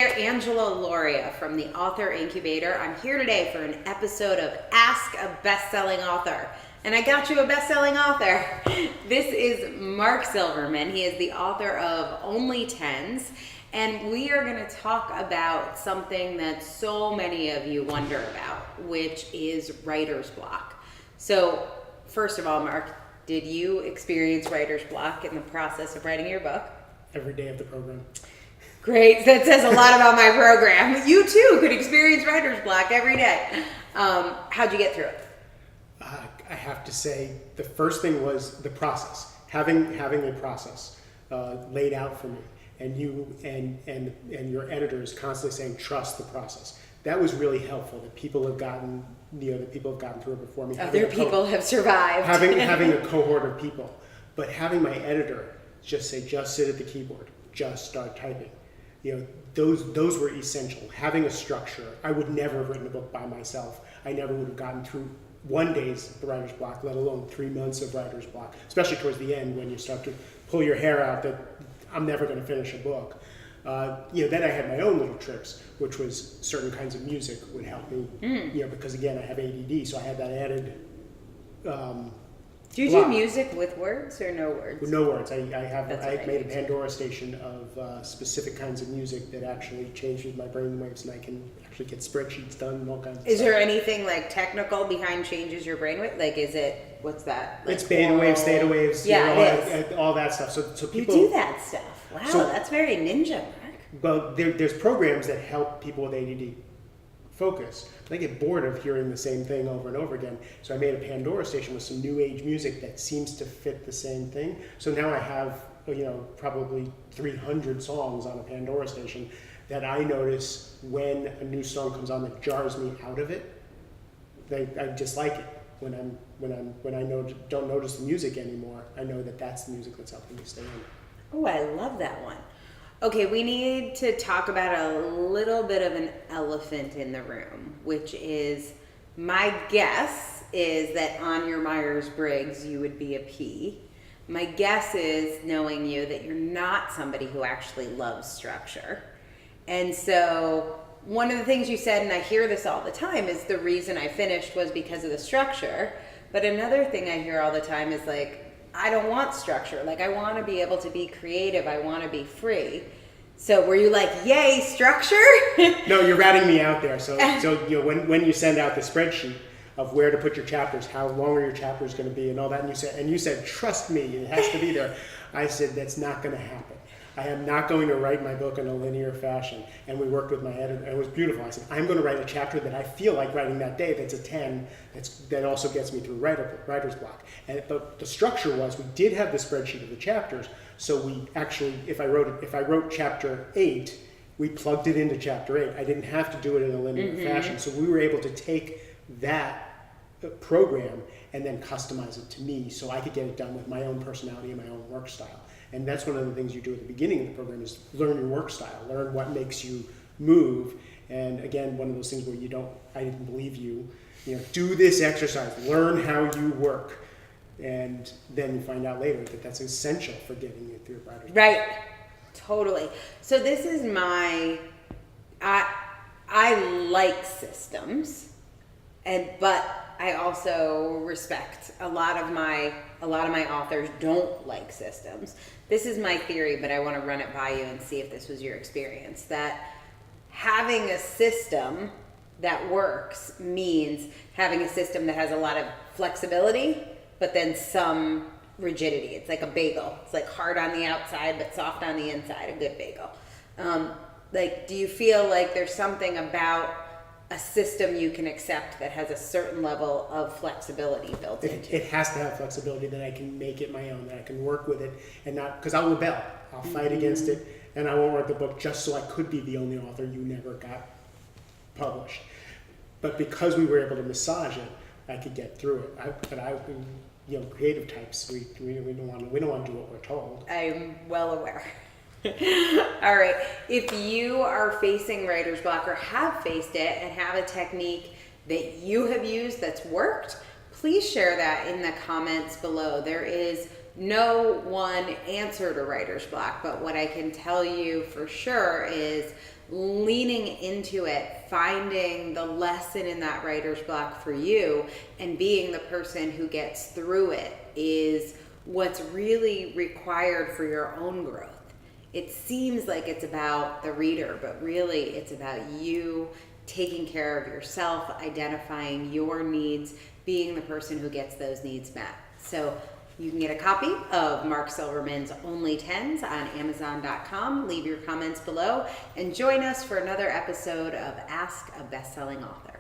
Angela Loria from the Author Incubator. I'm here today for an episode of Ask a Bestselling Author. And I got you a bestselling author. This is Mark Silverman. He is the author of Only Tens. And we are going to talk about something that so many of you wonder about, which is writer's block. So, first of all, Mark, did you experience writer's block in the process of writing your book? Every day of the program. Great. That says a lot about my program. You too could experience writer's block every day. How'd you get through it? I have to say, the first thing was the process. Having a process laid out for me, and you and your editors constantly saying, trust the process. That was really helpful. That people have gotten, that people have gotten through it before me. Other people have survived. Having a cohort of people, but having my editor just say, just sit at the keyboard, just start typing. Those were essential. Having a structure. I would never have written a book by myself. I never would have gotten through one day's writer's block, let alone 3 months of writer's block, especially towards the end when you start to pull your hair out that I'm never going to finish a book. Then I had my own little tricks, which was certain kinds of music would help me, because again, I have ADD, so I had that added Do you do music with words or no words? No words. I made a Pandora station of specific kinds of music that actually changes my brain waves, and I can actually get spreadsheets done and all kinds of stuff. Is there anything like technical behind changes your brainwave? Like, is it, what's that? Like, it's beta waves, theta waves, all that stuff. So people you do that stuff. Wow, that's very ninja, Mark. Well, there's programs that help people with ADD focus. I get bored of hearing the same thing over and over again. So I made a Pandora station with some new age music that seems to fit the same thing. So now I have, probably 300 songs on a Pandora station that I notice when a new song comes on that jars me out of it. I dislike it. When I don't notice the music anymore, I know that that's the music that's helping me stay in. Oh, I love that one. Okay, we need to talk about a little bit of an elephant in the room, which is, my guess is that on your Myers-Briggs you would be a P. My guess is, knowing you, that you're not somebody who actually loves structure. And so one of the things you said, and I hear this all the time, is the reason I finished was because of the structure. But another thing I hear all the time is like, I don't want structure. Like, I want to be able to be creative. I want to be free. So were you like, yay, structure? No, you're ratting me out there. So when you send out the spreadsheet of where to put your chapters, how long are your chapters going to be, and all that, and you said, trust me, it has to be there. I said, that's not going to happen. I am not going to write my book in a linear fashion. And we worked with my editor, and it was beautiful. I said, I'm going to write a chapter that I feel like writing that day that's a 10, that also gets me through writer's block. But the structure was, we did have the spreadsheet of the chapters, so we actually, if I wrote chapter 8, we plugged it into chapter 8. I didn't have to do it in a linear fashion. So we were able to take that program and then customize it to me so I could get it done with my own personality and my own work style. And that's one of the things you do at the beginning of the program, is learn your work style, learn what makes you move. And again, one of those things where I didn't believe you, do this exercise, learn how you work. And then you find out later that that's essential for getting you through writer's block. Right, totally. So this is I like systems, but I also respect a lot of my authors don't like systems. This is my theory, but I want to run it by you and see if this was your experience. That having a system that works means having a system that has a lot of flexibility, but then some rigidity. It's like a bagel. It's like hard on the outside, but soft on the inside, a good bagel. Do you feel like there's something about a system you can accept that has a certain level of flexibility built into it? It has to have flexibility, that I can make it my own, that I can work with it, and not, because I'll rebel. I'll fight against it, and I won't write the book just so I could be the only author you never got published. But because we were able to massage it, I could get through it. Creative types, we don't want to do what we're told. I'm well aware. All right. If you are facing writer's block or have faced it and have a technique that you have used that's worked, please share that in the comments below. There is no one answer to writer's block, but what I can tell you for sure is leaning into it, finding the lesson in that writer's block for you, and being the person who gets through it is what's really required for your own growth. It seems like it's about the reader, but really it's about you taking care of yourself, identifying your needs, being the person who gets those needs met. So you can get a copy of Mark Silverman's Only Tens on Amazon.com. Leave your comments below and join us for another episode of Ask a Bestselling Author.